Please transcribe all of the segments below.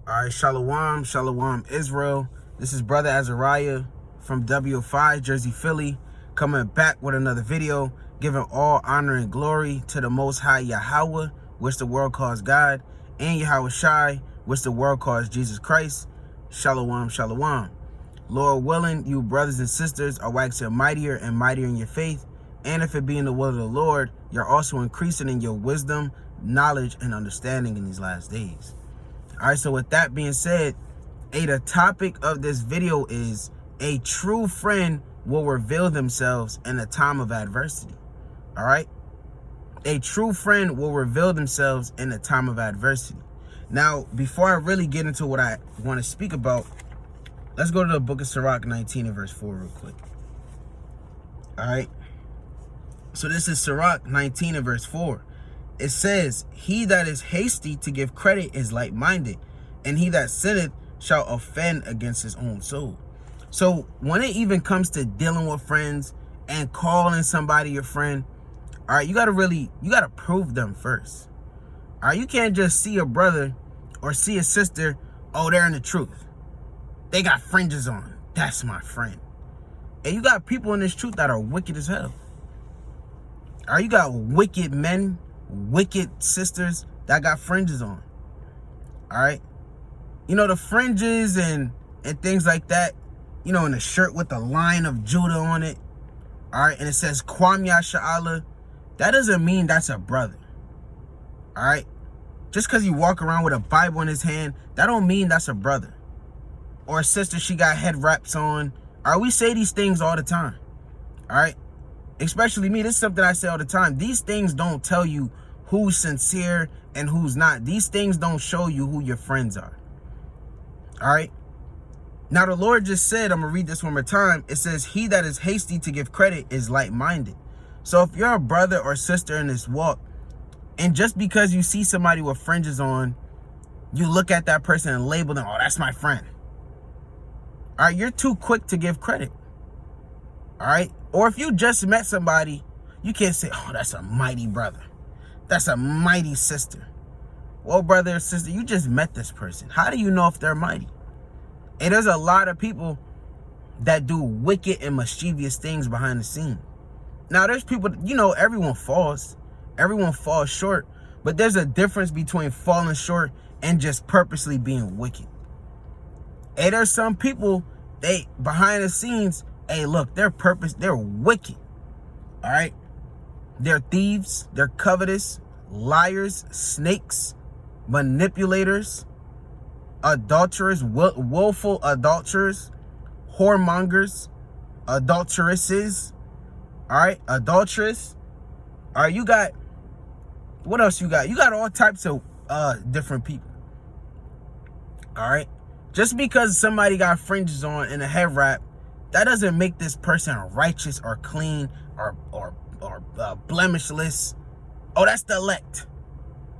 All right, Shalom, Shalom, Israel. This is Brother Azariah from W5, Jersey, Philly, coming back with another video, giving all honor and glory to the Most High Yahweh, which the world calls God, and Yahweh Shai, which the world calls Jesus Christ. Shalom, Shalom. Lord willing, you brothers and sisters are waxing mightier and mightier in your faith, and if it be in the will of the Lord, you're also increasing in your wisdom, knowledge, and understanding in these last days. All right, so with that being said, the topic of this video is a true friend will reveal themselves in a time of adversity. All right, a true friend will reveal themselves in a time of adversity. Now, before I really get into what I want to speak about, let's go to the book of Sirach 19 and verse 4 real quick. All right, so this is Sirach 19 and verse 4. It says, he that is hasty to give credit is light-minded, and he that sinneth shall offend against his own soul. So when it even comes to dealing with friends and calling somebody your friend, all right, you got to prove them first. All right, you can't just see a brother or see a sister, oh, they're in the truth. They got fringes on. That's my friend. And you got people in this truth that are wicked as hell. All right, you got wicked men, wicked sisters that got fringes on. All right, you know, the fringes and things like that, you know, in a shirt with the Lion of Judah on it. All right, and it says Kwam Yasha'Allah. That doesn't mean that's a brother. All right, just because you walk around with a Bible in his hand, that don't mean that's a brother or a sister. She got head wraps on. All right, we say these things all the time. All right, especially me. This is something I say all the time. These things don't tell you who's sincere and who's not. These things don't show you who your friends are. All right. Now, the Lord just said, I'm going to read this one more time. It says, he that is hasty to give credit is light-minded. So if you're a brother or sister in this walk, and just because you see somebody with fringes on, you look at that person and label them, oh, that's my friend. All right, you're too quick to give credit. All right. Or if you just met somebody, you can't say, oh, that's a mighty brother. That's a mighty sister. Well, brother or sister, you just met this person. How do you know if they're mighty? And there's a lot of people that do wicked and mischievous things behind the scene. Now, there's people, you know, everyone falls. Everyone falls short. But there's a difference between falling short and just purposely being wicked. And there's some people, they behind the scenes, hey, look, they're wicked. All right. They're thieves. They're covetous, liars, snakes, manipulators, adulterers, willful adulterers, whoremongers, adulteresses. All right. Adulteress. All right. You got, what else you got? You got all types of different people. All right. Just because somebody got fringes on and a head wrap, that doesn't make this person righteous or clean or blemishless. Oh, that's the elect.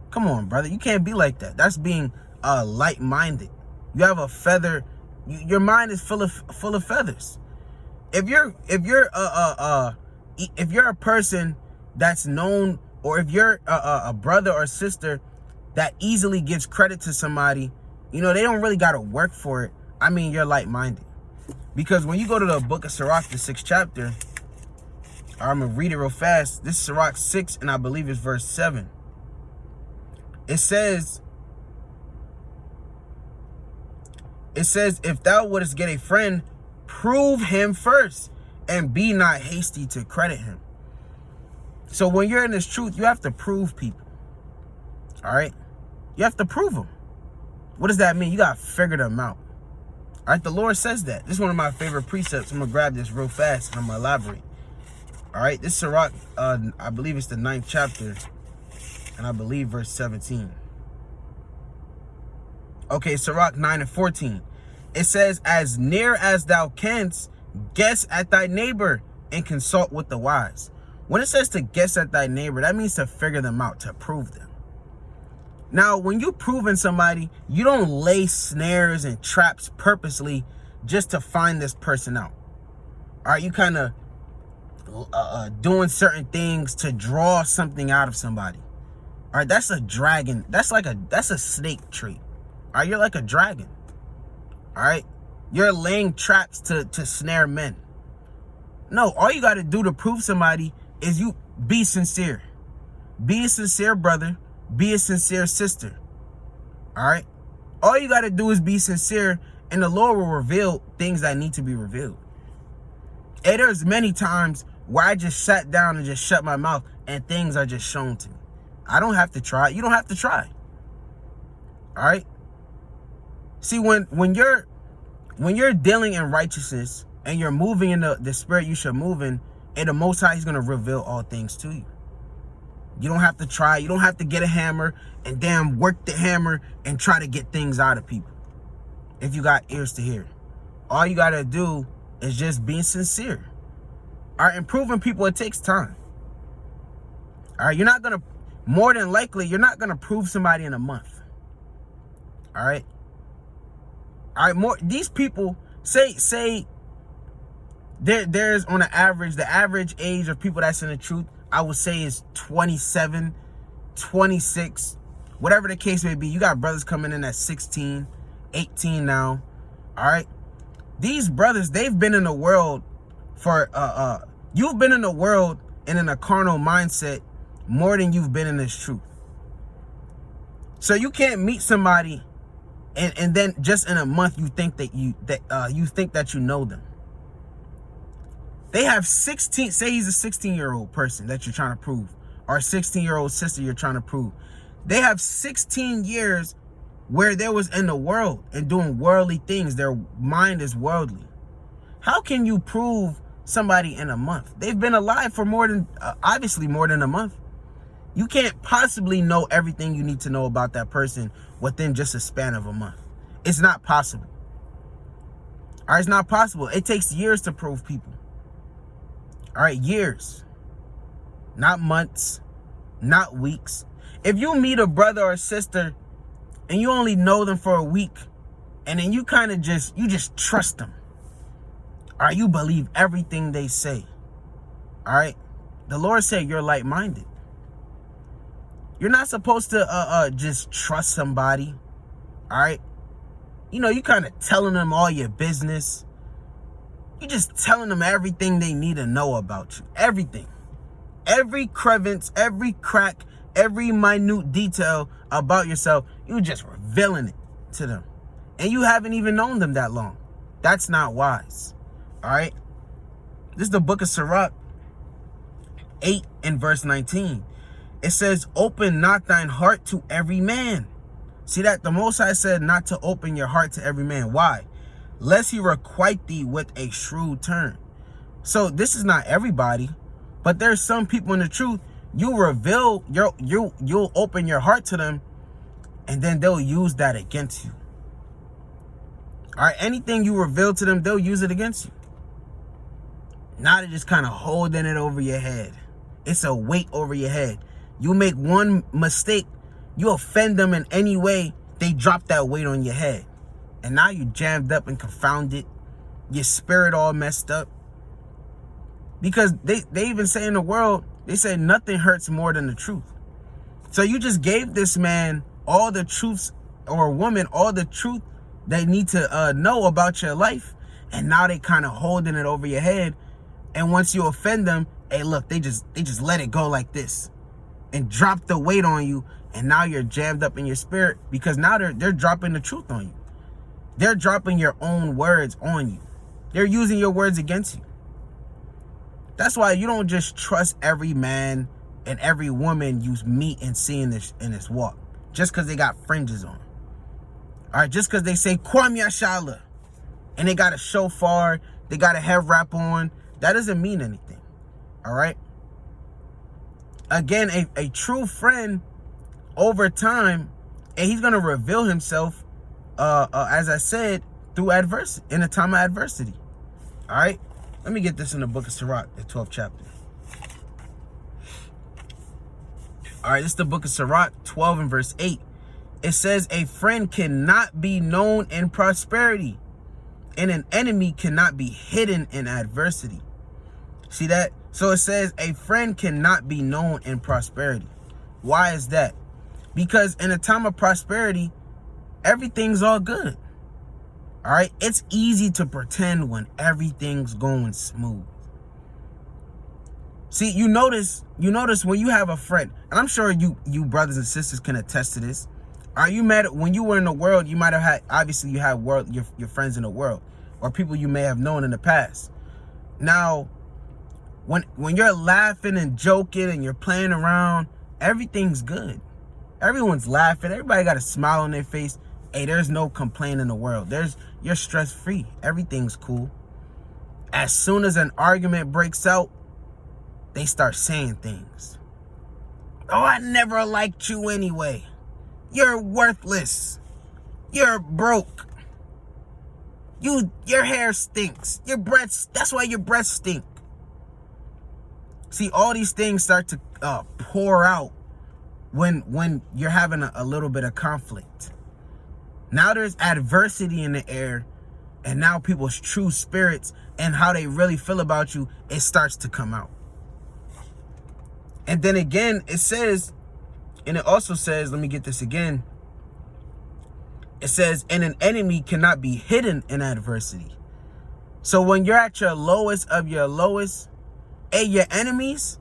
Come on, brother. You can't be like that. That's being light-minded. You have a feather. Your mind is full of feathers. If you're a person that's known, or if you're a brother or sister that easily gives credit to somebody, you know, they don't really got to work for it. I mean, you're light-minded. Because when you go to the book of Sirach, the 6th chapter, I'm going to read it real fast. This is Sirach 6, and I believe it's verse 7. It says, if thou wouldest get a friend, prove him first, and be not hasty to credit him. So when you're in this truth, you have to prove people. All right? You have to prove them. What does that mean? You got to figure them out. All right, the Lord says that. This is one of my favorite precepts. I'm going to grab this real fast and I'm going to elaborate. All right, this is Sirach, I believe it's the 9th chapter, and I believe verse 17. Okay, Sirach 9 and 14. It says, as near as thou canst, guess at thy neighbor and consult with the wise. When it says to guess at thy neighbor, that means to figure them out, to prove them. Now, when you're proving somebody, you don't lay snares and traps purposely just to find this person out. All right, you kind of doing certain things to draw something out of somebody. All right, that's a dragon. That's a snake trait. All right, you're like a dragon. All right, you're laying traps to snare men. No, all you got to do to prove somebody is you be sincere. Be a sincere brother. Be a sincere sister. All right, all you got to do is be sincere, and the Lord will reveal things that need to be revealed. And there's many times where I just sat down and just shut my mouth and things are just shown to me. I don't have to try. You don't have to try. All right. See, when you're dealing in righteousness and you're moving in the spirit you should move in, and the Most High is going to reveal all things to you. You don't have to try. You don't have to get a hammer and damn work the hammer and try to get things out of people. If you got ears to hear, all you got to do is just being sincere. All right, improving people, it takes time. All right, more than likely, you're not gonna prove somebody in a month. All right. These people say there's on the average age of people that's in the truth, I would say is 27, 26, whatever the case may be. You got brothers coming in at 16, 18 now. All right. These brothers, they've been in the world for you've been in the world and in a carnal mindset more than you've been in this truth. So you can't meet somebody and then just in a month you think that you know them. They have 16, say he's a 16-year-old person that you're trying to prove, or a 16-year-old sister you're trying to prove. They have 16 years where they was in the world and doing worldly things. Their mind is worldly. How can you prove somebody in a month? They've been alive for obviously more than a month. You can't possibly know everything you need to know about that person within just a span of a month. It's not possible. All right, it's not possible. It takes years to prove people. All right, years. Not months, not weeks. If you meet a brother or sister and you only know them for a week, and then you kind of just trust them. All right, you believe everything they say. All right, the Lord said you're like-minded. You're not supposed to just trust somebody. All right, you kind of telling them all your business. You just telling them everything they need to know about you. Everything, every crevice, every crack, every minute detail about yourself. You just revealing it to them, and you haven't even known them that long. That's not wise. All right, this is the book of Sirach 8 and verse 19. It says, open not thine heart to every man. See that? The Most High said not to open your heart to every man. Why? Lest he requite thee with a shrewd turn. So this is not everybody, but there's some people in the truth. You reveal you'll open your heart to them, and then they'll use that against you. All right, anything you reveal to them, they'll use it against you. Now they're just kind of holding it over your head. It's a weight over your head. You make one mistake, you offend them in any way, they drop that weight on your head. And now you jammed up and confounded. Your spirit all messed up. Because they even say in the world, they say nothing hurts more than the truth. So you just gave this man all the truths, or woman all the truth they need to know about your life. And now they kind of holding it over your head. And once you offend them, hey, look, they just let it go like this and drop the weight on you. And now you're jammed up in your spirit, because now they're dropping the truth on you. They're dropping your own words on you. They're using your words against you. That's why you don't just trust every man and every woman you meet and see in this walk, just because they got fringes on. All right, just because they say Kwam Yashala and they got a shofar, they got a head wrap on, that doesn't mean anything. All right. Again, a true friend over time, and he's gonna reveal himself, as I said, through adversity, in a time of adversity. All right. Let me get this in the book of Sirach, the 12th chapter. All right, this is the book of Sirach 12 and verse 8. It says, a friend cannot be known in prosperity, and an enemy cannot be hidden in adversity. See that? So it says a friend cannot be known in prosperity. Why is that? Because in a time of prosperity, everything's all good. All right? It's easy to pretend when everything's going smooth. See, you notice when you have a friend, and I'm sure you brothers and sisters can attest to this. Are you mad when you were in the world? You might have had, obviously you have your friends in the world, or people you may have known in the past. Now, when you're laughing and joking and you're playing around, everything's good. Everyone's laughing. Everybody got a smile on their face. Hey, there's no complaint in the world. You're stress free. Everything's cool. As soon as an argument breaks out, they start saying things. Oh, I never liked you anyway. You're worthless. You're broke. Your hair stinks. Your breath, that's why your breath stink. See, all these things start to pour out when you're having a little bit of conflict. Now there's adversity in the air, and now people's true spirits and how they really feel about you, it starts to come out. And then again, it says, and it also says, let me get this again. It says, and an enemy cannot be hidden in adversity. So when you're at your lowest of your lowest, your enemies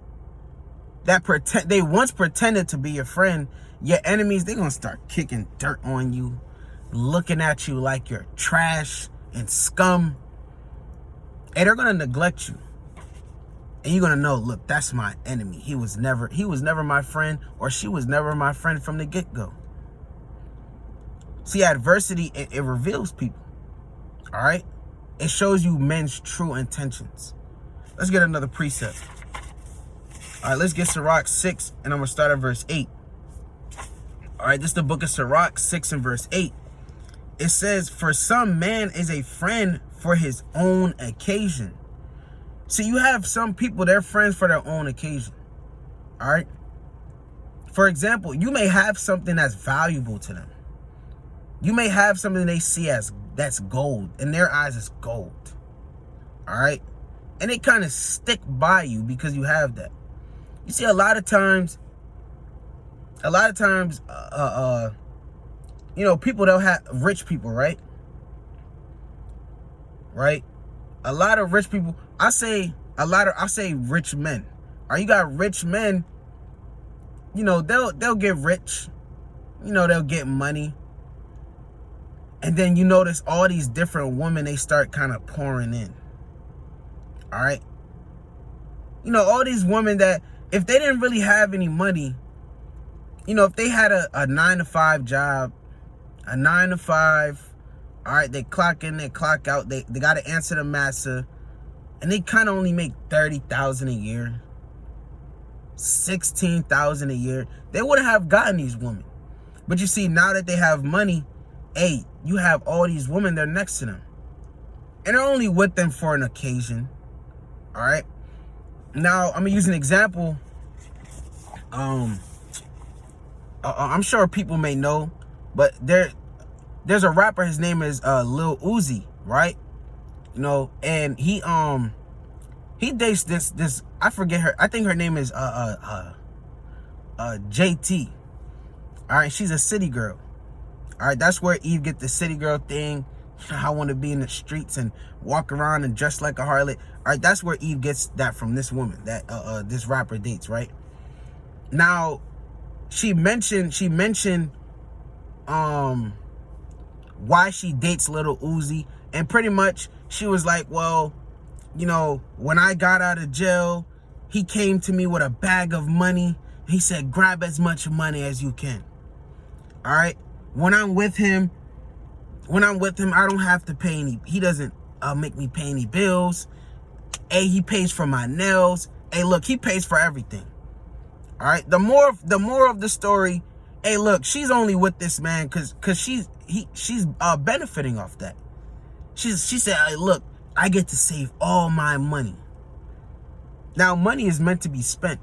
they once pretended to be your friend, your enemies, they're going to start kicking dirt on you, looking at you like you're trash and scum. And they're going to neglect you. And you're going to know, look, that's my enemy. He was never my friend, or she was never my friend from the get-go. See, adversity, it reveals people. All right? It shows you men's true intentions. Let's get another precept. All right, let's get Sirach 6, and I'm going to start at verse 8. All right, this is the book of Sirach 6 and verse 8. It says, for some man is a friend for his own occasion. So you have some people, they're friends for their own occasion. All right? For example, you may have something that's valuable to them. You may have something they see as that's gold. In their eyes, it's gold. All right? And they kind of stick by you because you have that. You see, a lot of times, people don't have rich people, right? Right? A lot of rich people, I say rich men. Or you got rich men, they'll get rich. They'll get money. And then you notice all these different women, they start kind of pouring in. All right? All these women that, if they didn't really have any money, if they had a 9-to-5 job, a 9-to-5, all right, they clock in, they clock out, they got to answer the master, and they kind of only make $30,000 a year, $16,000 a year, they wouldn't have gotten these women. But you see, now that they have money, hey, you have all these women, they're next to them. And they're only with them for an occasion. All right? Now, I'm going to use an example. I'm sure people may know, but there's a rapper, his name is Lil Uzi, right? And he dates this I forget her, I think her name is JT. All right, she's a city girl. All right, that's where Eve get the city girl thing. I want to be in the streets and walk around and dress like a harlot. All right, that's where Eve gets that from, this woman that this rapper dates, right? Now, she mentioned why she dates Lil Uzi, and pretty much she was like, well, when I got out of jail, he came to me with a bag of money. He said, grab as much money as you can. All right? When I'm with him, I don't have to pay any, he doesn't make me pay any bills. Hey, he pays for my nails. Hey, look, he pays for everything. All right? The more of the story, hey, look, she's only with this man because she's benefiting off that. She said, hey, look, I get to save all my money. Now, money is meant to be spent.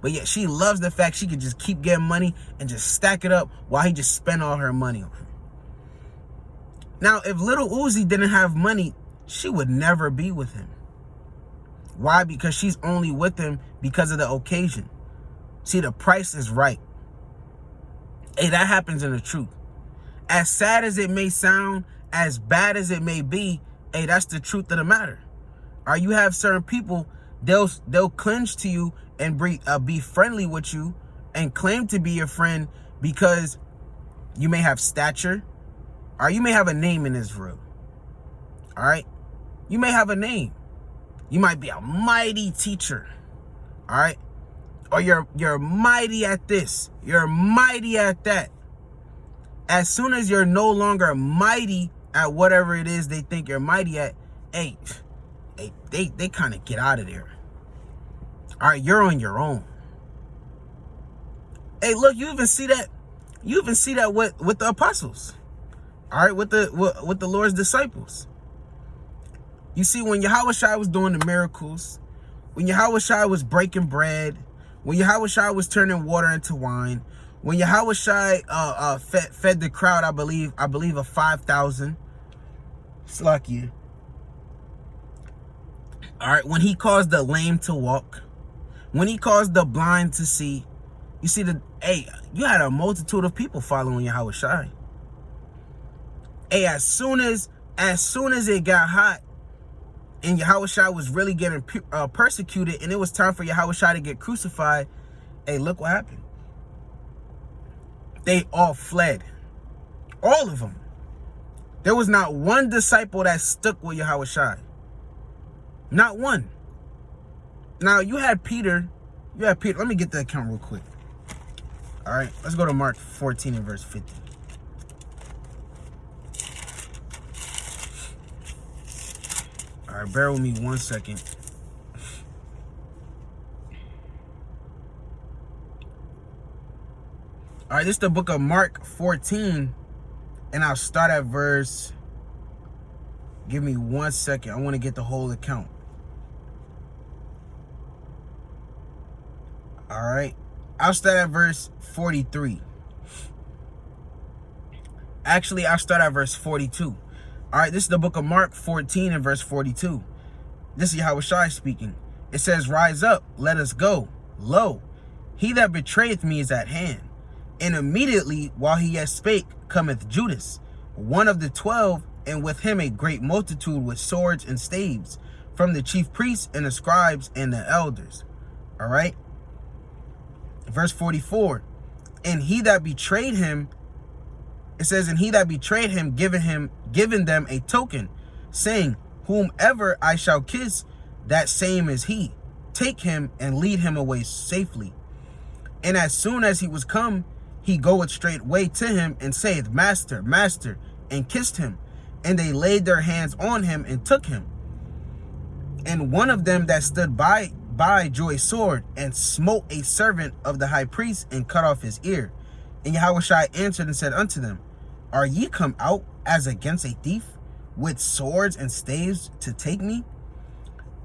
But yet she loves the fact she could just keep getting money and just stack it up while he just spent all her money on him. Now, if Lil Uzi didn't have money, she would never be with him. Why? Because she's only with him because of the occasion. See, the price is right. Hey, that happens in the truth. As sad as it may sound, as bad as it may be, hey, that's the truth of the matter. All right, you have certain people, they'll clinch to you and be friendly with you and claim to be your friend because you may have stature, or you may have a name in Israel. All right, you may have a name. You might be a mighty teacher. All right, or you're mighty at this, you're mighty at that. As soon as you're no longer mighty at whatever it is they think you're mighty at, hey, they kind of get out of there. All right, you're on your own. Hey, look, you even see that with the apostles. All right, with the Lord's disciples. You see, when Yahushua was doing the miracles, when Yahushua was breaking bread, when Yahushua was turning water into wine, when Yahushua fed the crowd, I believe of 5,000. Slakia. All right, when he caused the lame to walk, when he caused the blind to see, you see you had a multitude of people following Yahushua. Hey, as soon as it got hot and Yahushua was really getting persecuted and it was time for Yahushua to get crucified, hey, look what happened. They all fled. All of them. There was not one disciple that stuck with Yahushua. Not one. Now, you had Peter. Let me get the account real quick. All right, let's go to Mark 14 and verse 50. All right, bear with me 1 second. All right, this is the book of Mark 14, and I'll start at verse. Give me 1 second. I want to get the whole account. All right, I'll start at verse 43. Actually, I'll start at verse 42. All right, this is the book of Mark 14 and verse 42. This is Yahushua speaking. It says, "Rise up, let us go. Lo, he that betrayeth me is at hand. And immediately, while he yet spake, cometh Judas, one of the 12, and with him a great multitude with swords and staves, from the chief priests and the scribes and the elders." All right. Verse 44. And he that betrayed him, it says, "And he that betrayed him, given them a token, saying, Whomever I shall kiss, that same is he. Take him and lead him away safely. And as soon as he was come, he goeth straightway to him and saith, Master, Master, and kissed him. And they laid their hands on him and took him. And one of them that stood by drew a sword and smote a servant of the high priest and cut off his ear. And Yahushua answered and said unto them, Are ye come out as against a thief, with swords and staves to take me?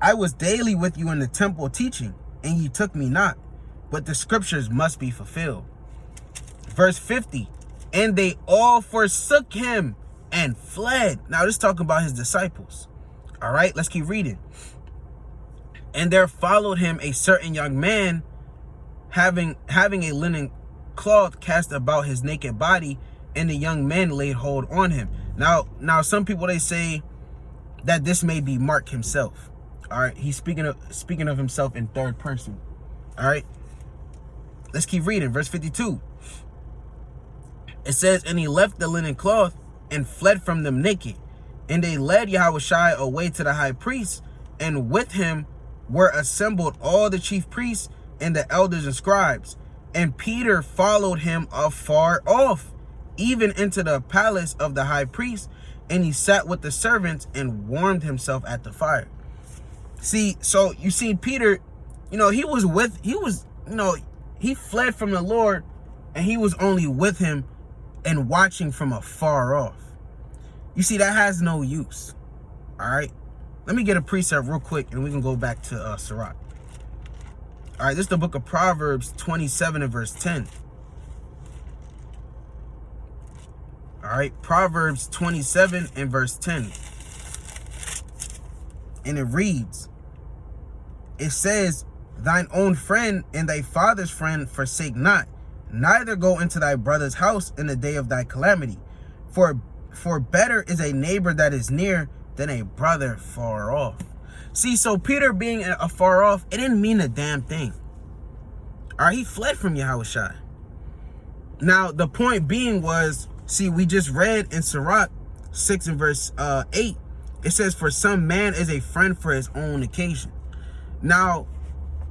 I was daily with you in the temple teaching, and ye took me not. But the scriptures must be fulfilled. Verse 50. And they all forsook him and fled. Now this is talking about his disciples. All right, let's keep reading. And there followed him a certain young man, having a linen cloth cast about his naked body, and the young men laid hold on him. Now some people, they say that this may be Mark himself. All right, he's speaking of himself in third person. All right, let's keep reading. Verse 52. It says, And he left the linen cloth and fled from them naked. And they led Yahushua away to the high priest, and with him were assembled all the chief priests and the elders and scribes. And Peter followed him afar off, even into the palace of the high priest, and he sat with the servants and warmed himself at the fire. See, so you see Peter, he fled from the Lord, and he was only with him and watching from afar off. You see, that has no use. All right, let me get a precept real quick, and we can go back to Sirach. All right, this is the book of Proverbs 27 and verse 10. All right, Proverbs 27 and verse 10. And it reads, it says, Thine own friend and thy father's friend forsake not, neither go into thy brother's house in the day of thy calamity. For better is a neighbor that is near than a brother far off. See, so Peter being afar off, it didn't mean a damn thing. All right, he fled from Yahushua. Now, the point being was, see, we just read in Sirach 6 and verse 8, it says, for some man is a friend for his own occasion. Now,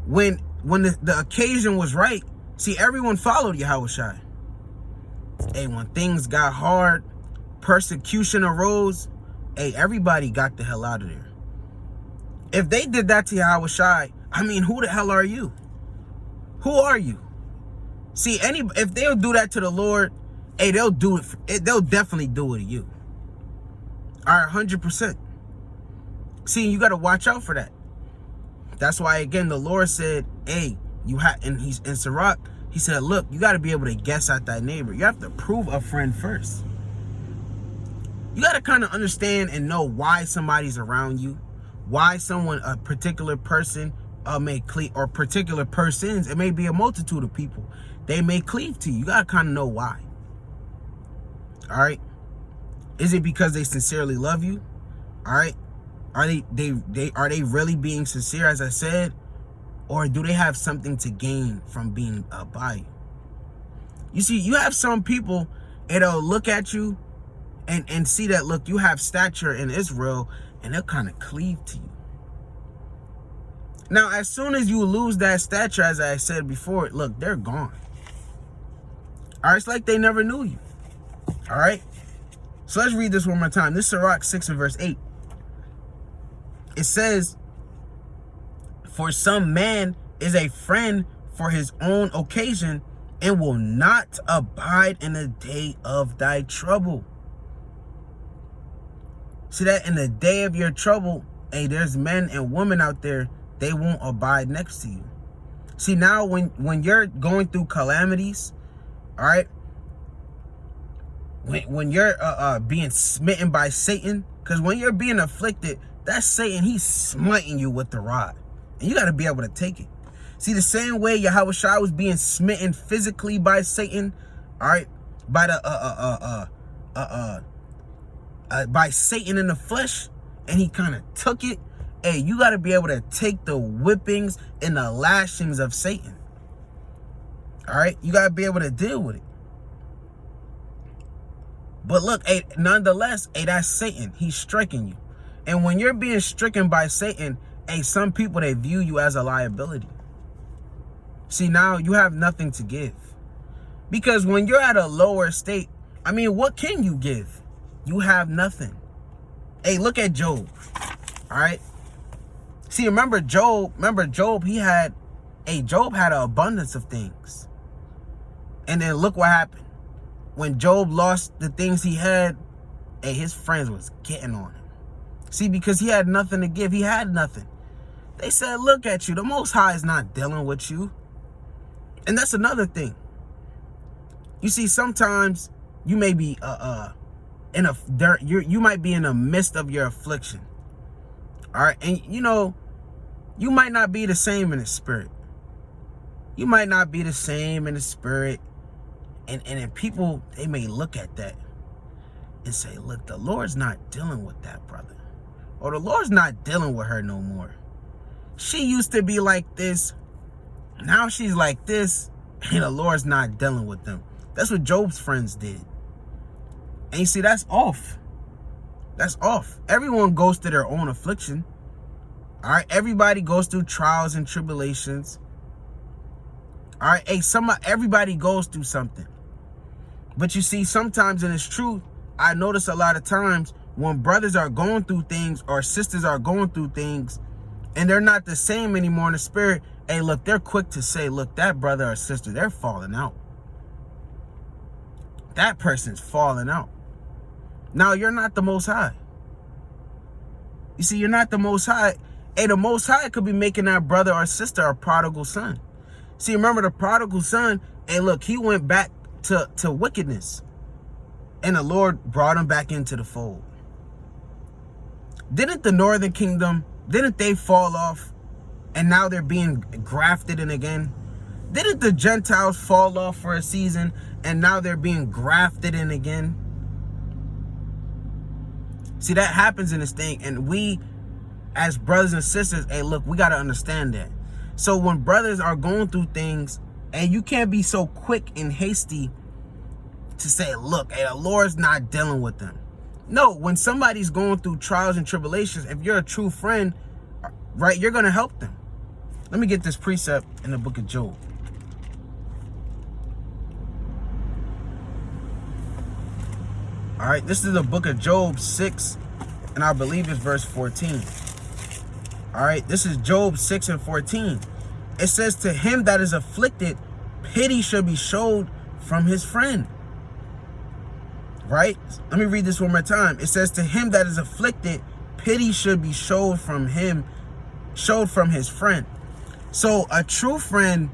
when the occasion was right, see, everyone followed Yahushua. Hey, when things got hard, persecution arose, hey, everybody got the hell out of there. If they did that to Yahushua, I mean, who the hell are you? Who are you? See, if they'll do that to the Lord, hey, they'll do it. They'll definitely do it to you. All right, 100%. See, you got to watch out for that. That's why, again, the Lord said, hey, and he's in Sirach, he said, look, you got to be able to guess out that neighbor. You have to prove a friend first. You got to kind of understand and know why somebody's around you, why a particular person may cleave, or particular persons. It may be a multitude of people. They may cleave to you. You got to kind of know why. All right. Is it because they sincerely love you? All right. Are they really being sincere, as I said? Or do they have something to gain from being by you? You see, you have some people, it'll look at you and see that, look, you have stature in Israel, and they'll kind of cleave to you. Now, as soon as you lose that stature, as I said before, look, they're gone. All right, it's like they never knew you. All right? So let's read this one more time. This is Sirach 6 and verse 8. It says, for some man is a friend for his own occasion and will not abide in the day of thy trouble. See that in the day of your trouble, hey, there's men and women out there, they won't abide next to you. See, now when you're going through calamities, all right, when you're being smitten by Satan, because when you're being afflicted, that's Satan, he's smiting you with the rod. And you got to be able to take it. See, the same way Yahushua was being smitten physically by Satan, all right, by by Satan in the flesh, and he kind of took it. Hey, you got to be able to take the whippings and the lashings of Satan. All right, you got to be able to deal with it. But look, hey, nonetheless, hey, that's Satan. He's striking you. And when you're being stricken by Satan, hey, some people, they view you as a liability. See, now you have nothing to give. Because when you're at a lower state, I mean, what can you give? You have nothing. Hey, look at Job. All right. See, remember Job, he had, Job had an abundance of things. And then look what happened. When Job lost the things he had, his friends was getting on him. See, because he had nothing to give. He had nothing. They said, look at you. The Most High is not dealing with you. And that's another thing. You see, sometimes you may be you might be in the midst of your affliction. All right. And you might not be the same in the spirit. You might not be the same in the spirit. And then people, they may look at that and say, look, the Lord's not dealing with that brother. Or the Lord's not dealing with her no more. She used to be like this. Now she's like this. And the Lord's not dealing with them. That's what Job's friends did. And you see, that's off. That's off. Everyone goes through their own affliction. All right. Everybody goes through trials and tribulations. All right. Hey, everybody goes through something. But you see, sometimes, and it's true, I notice a lot of times when brothers are going through things or sisters are going through things and they're not the same anymore in the spirit, hey, look, they're quick to say, look, that brother or sister, they're falling out. That person's falling out. Now, you're not the Most High. You see, you're not the Most High. Hey, the Most High could be making that brother or sister a prodigal son. See, remember the prodigal son? Hey, look, he went back to wickedness. And the Lord brought him back into the fold. Didn't the northern kingdom, didn't they fall off? And now they're being grafted in again? Didn't the Gentiles fall off for a season and now they're being grafted in again? See, that happens in this thing. And we, as brothers and sisters, hey, look, we got to understand that. So when brothers are going through things, and you can't be so quick and hasty to say, look, hey, the Lord's not dealing with them. No, when somebody's going through trials and tribulations, if you're a true friend, right, you're going to help them. Let me get this precept in the book of Job. All right, this is the book of Job 6, and I believe it's verse 14. All right, this is Job 6 and 14. It says, to him that is afflicted, pity should be showed from his friend. Right? Let me read this one more time. It says, to him that is afflicted, pity should be showed from his friend. So a true friend,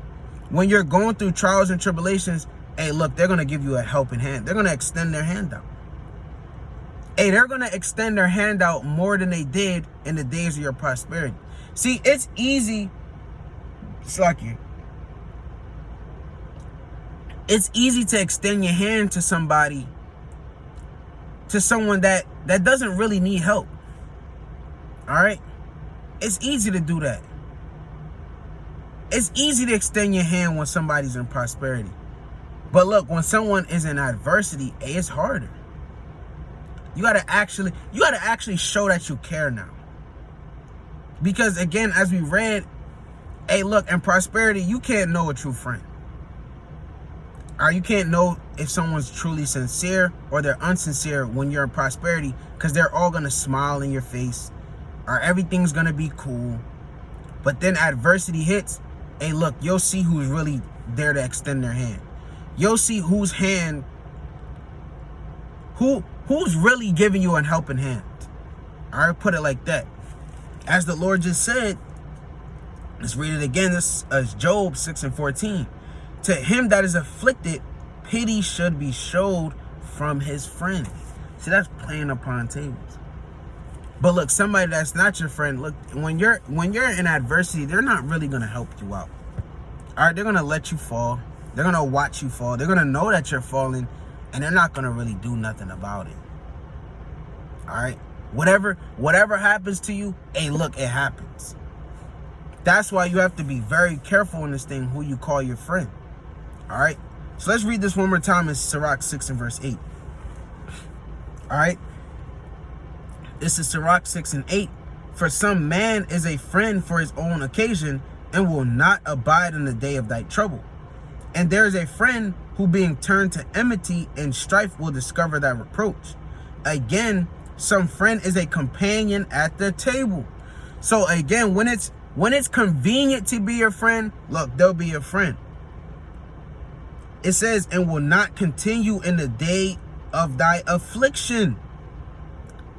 when you're going through trials and tribulations, hey, look, they're going to give you a helping hand. They're going to extend their hand out. Hey, they're going to extend their hand out more than they did in the days of your prosperity. See, it's easy. It's easy to extend your hand to somebody, to someone that doesn't really need help. All right? It's easy to do that. It's easy to extend your hand when somebody's in prosperity. But look, when someone is in adversity, it's harder. You gotta actually show that you care now. Because again, as we read, hey, look, in prosperity, you can't know a true friend. Or you can't know if someone's truly sincere or they're unsincere when you're in prosperity, because they're all gonna smile in your face, or everything's gonna be cool. But then adversity hits, hey, look, you'll see who's really there to extend their hand. You'll see whose hand, who's really giving you a helping hand. All right, put it like that. As the Lord just said, let's read it again. This is Job 6 and 14. To him that is afflicted, pity should be showed from his friend. See, that's playing upon tables. But look, somebody that's not your friend, look, when you're in adversity, they're not really going to help you out. All right, they're going to let you fall. They're going to watch you fall. They're going to know that you're falling, and they're not going to really do nothing about it. All right? Whatever happens to you, hey, look, it happens. That's why you have to be very careful in this thing who you call your friend. All right? So let's read this one more time in Sirach 6 and verse 8. All right? This is Sirach 6 and 8. For some man is a friend for his own occasion, and will not abide in the day of thy trouble. And there is a friend who being turned to enmity and strife will discover thy reproach. Again, some friend is a companion at the table. So again, when it's convenient to be your friend, look, they'll be your friend. It says, and will not continue in the day of thy affliction.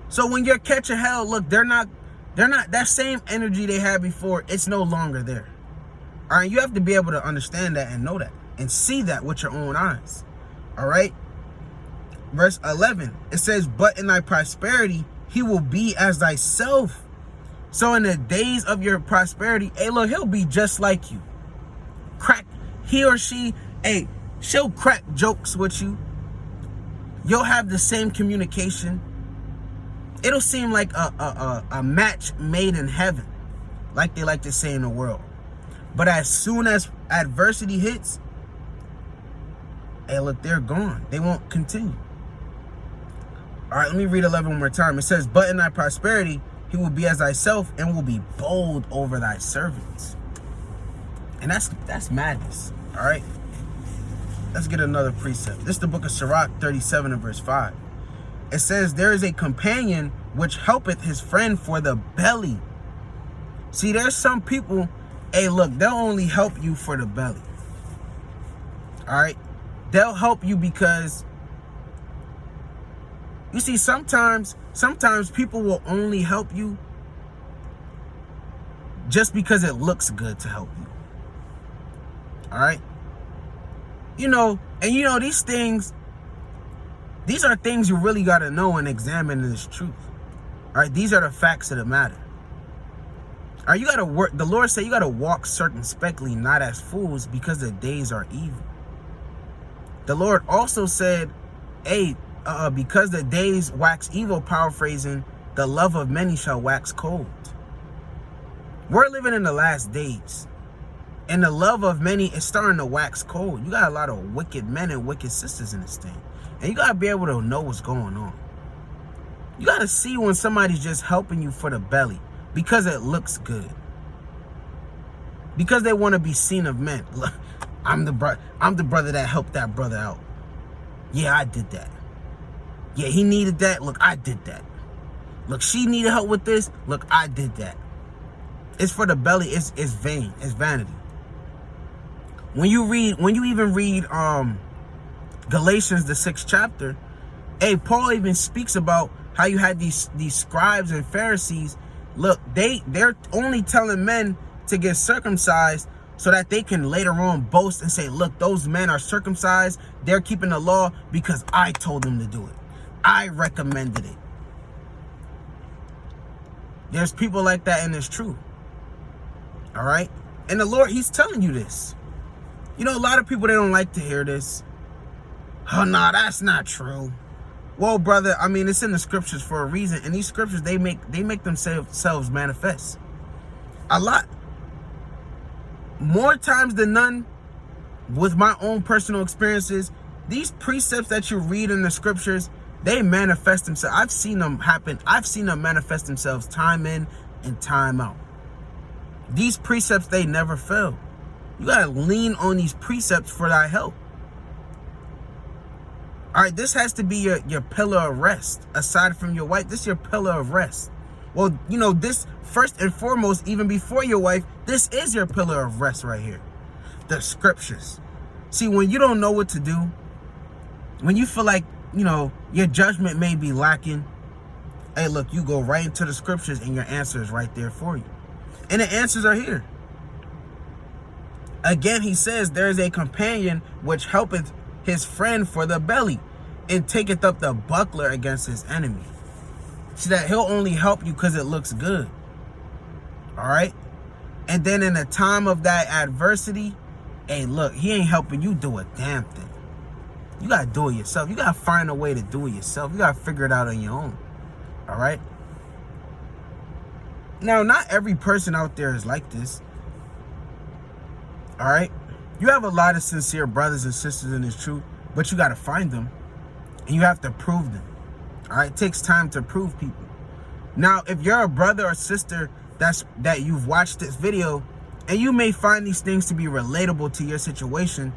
So when you're catching hell, look, they're not that same energy they had before. It's no longer there. All right, you have to be able to understand that and know that and see that with your own eyes. All right. Verse 11, it says, but in thy prosperity, he will be as thyself. So in the days of your prosperity, hey, look, he'll be just like you. He or she, hey, she'll crack jokes with you. You'll have the same communication. It'll seem like a match made in heaven, like they like to say in the world. But as soon as adversity hits, hey, look, they're gone. They won't continue. All right, let me read 11 one more time. It says, but in thy prosperity, he will be as thyself and will be bold over thy servants. And that's madness. All right. Let's get another precept. This is the book of Sirach 37 and verse 5. It says, there is a companion which helpeth his friend for the belly. See, there's some people, hey, look, they'll only help you for the belly. All right. They'll help you because, you see, sometimes people will only help you just because it looks good to help you. All right. And these things, these are things you really got to know and examine in this truth. All right. These are the facts of the matter. All right. You got to work. The Lord said you got to walk circumspectly, not as fools, because the days are evil. The Lord also said, hey, because the days wax evil, paraphrasing, the love of many shall wax cold. We're living in the last days, and the love of many is starting to wax cold. You got a lot of wicked men and wicked sisters in this thing, and you got to be able to know what's going on. You got to see when somebody's just helping you for the belly because it looks good, because they want to be seen of men. Look, I'm the brother that helped that brother out. Yeah, I did that. Yeah, he needed that. Look, I did that. Look, she needed help with this. Look, I did that. It's for the belly. It's vain. It's vanity. When you even read Galatians, the 6th chapter, Paul even speaks about how you had these scribes and Pharisees. Look, they're only telling men to get circumcised so that they can later on boast and say, look, those men are circumcised. They're keeping the law because I told them to do it. I recommended it. There's people like that, and it's true. All right? And the Lord, he's telling you this. You know, a lot of people, they don't like to hear this. Oh, no, that's not true. Well, brother, I mean, it's in the scriptures for a reason. And these scriptures, they make themselves manifest. A lot. More times than none, with my own personal experiences, these precepts that you read in the scriptures, they manifest themselves. I've seen them happen. I've seen them manifest themselves time in and time out. These precepts, they never fail. You got to lean on these precepts for thy help. All right, this has to be your pillar of rest. Aside from your wife, this is your pillar of rest. Well, you know, this first and foremost, even before your wife, this is your pillar of rest right here. The scriptures. See, when you don't know what to do, when you feel like, you know, your judgment may be lacking, hey, look, you go right into the scriptures and your answer is right there for you. And the answers are here. Again, he says, there is a companion which helpeth his friend for the belly, and taketh up the buckler against his enemy. See, that he'll only help you because it looks good. All right? And then in the time of that adversity, hey, look, he ain't helping you do a damn thing. You got to do it yourself. You got to find a way to do it yourself. You got to figure it out on your own. All right? Now, not every person out there is like this. All right? You have a lot of sincere brothers and sisters in this truth, but you got to find them, and you have to prove them. All right? It takes time to prove people. Now, if you're a brother or sister that you've watched this video, and you may find these things to be relatable to your situation.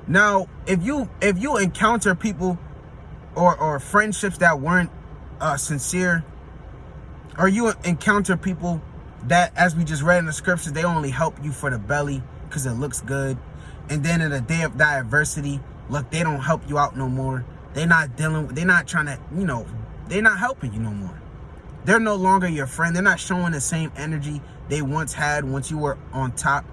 Now, if you encounter people or friendships that weren't sincere, or you encounter people that, as we just read in the scriptures, they only help you for the belly because it looks good, and then in the day of that adversity, look, they don't help you out no more. They're not trying to, you know, they're not helping you no more. They're no longer your friend. They're not showing the same energy they once had once you were on top.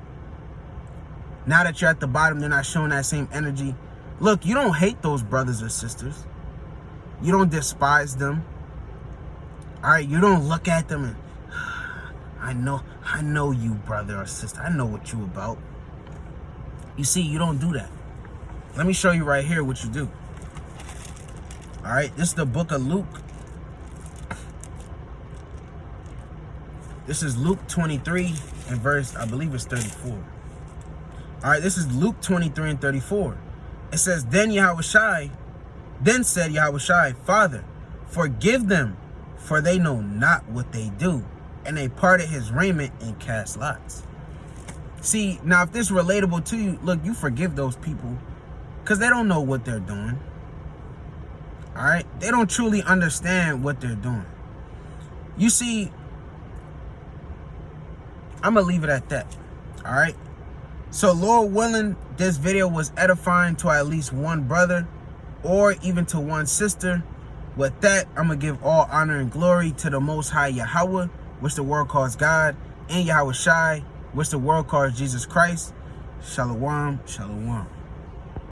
Now that you're at the bottom, they're not showing that same energy. Look, you don't hate those brothers or sisters. You don't despise them. All right, you don't look at them and, I know you, brother or sister. I know what you about. You see, you don't do that. Let me show you right here what you do. All right, this is the book of Luke. This is Luke 23 and verse, I believe it's 34. All right, this is Luke 23 and 34. It says, Then said Yahushua, Father, forgive them, for they know not what they do. And they parted his raiment and cast lots. See, now if this is relatable to you, look, you forgive those people because they don't know what they're doing. All right? They don't truly understand what they're doing. You see, I'm going to leave it at that. All right? So, Lord willing, this video was edifying to at least one brother or even to one sister. With that, I'm going to give all honor and glory to the Most High Yahweh, which the world calls God, and Yahushua, which the world calls Jesus Christ. Shalom, shalom.